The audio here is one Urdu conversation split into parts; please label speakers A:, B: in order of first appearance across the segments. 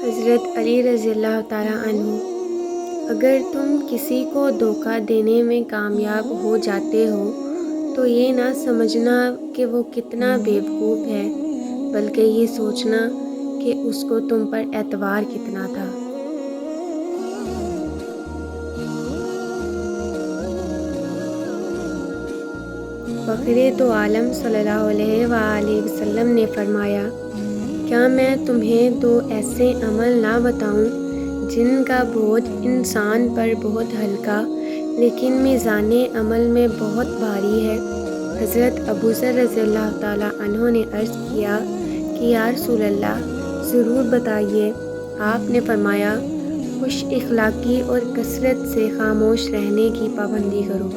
A: حضرت علی رضی اللہ تعالیٰ عنہ: اگر تم کسی کو دھوکہ دینے میں کامیاب ہو جاتے ہو تو یہ نہ سمجھنا کہ وہ کتنا بیوقوف ہے، بلکہ یہ سوچنا کہ اس کو تم پر اعتبار کتنا تھا۔ فخر دو عالم صلی اللہ علیہ وآلہ وسلم نے فرمایا، کیا میں تمہیں دو ایسے عمل نہ بتاؤں جن کا بوجھ انسان پر بہت ہلکا لیکن میزان عمل میں بہت بھاری ہے؟ حضرت ابو ذر رضی اللہ تعالیٰ عنہ نے عرض کیا کہ یا رسول اللہ، ضرور بتائیے۔ آپ نے فرمایا، خوش اخلاقی اور کثرت سے خاموش رہنے کی پابندی کرو۔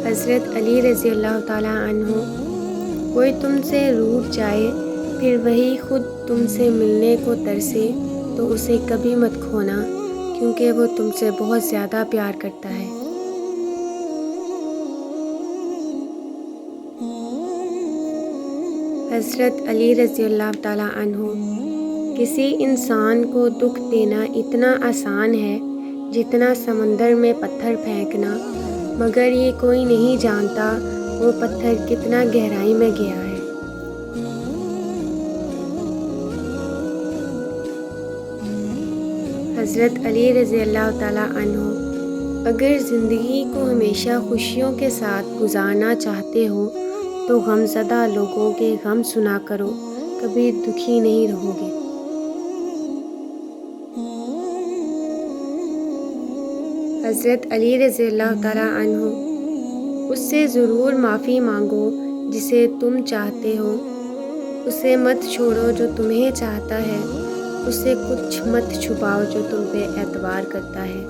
A: حضرت علی رضی اللہ تعالیٰ عنہ: کوئی تم سے روٹھ جائے پھر وہی خود تم سے ملنے کو ترسے تو اسے کبھی مت کھونا، کیونکہ وہ تم سے بہت زیادہ پیار کرتا ہے۔ حضرت علی رضی اللہ تعالیٰ عنہ: کسی انسان کو دکھ دینا اتنا آسان ہے جتنا سمندر میں پتھر پھینکنا، مگر یہ کوئی نہیں جانتا وہ پتھر کتنا گہرائی میں گیا ہے۔ حضرت علی رضی اللہ تعالیٰ عنہ: اگر زندگی کو ہمیشہ خوشیوں کے ساتھ گزارنا چاہتے ہو تو غم زدہ لوگوں کے غم سنا کرو، کبھی دکھی نہیں رہو گے۔ حضرت علی رضی اللہ تعالیٰ عنہ: اس سے ضرور معافی مانگو جسے تم چاہتے ہو، اسے مت چھوڑو جو تمہیں چاہتا ہے، اسے کچھ مت چھپاؤ جو تم پہ اعتبار کرتا ہے۔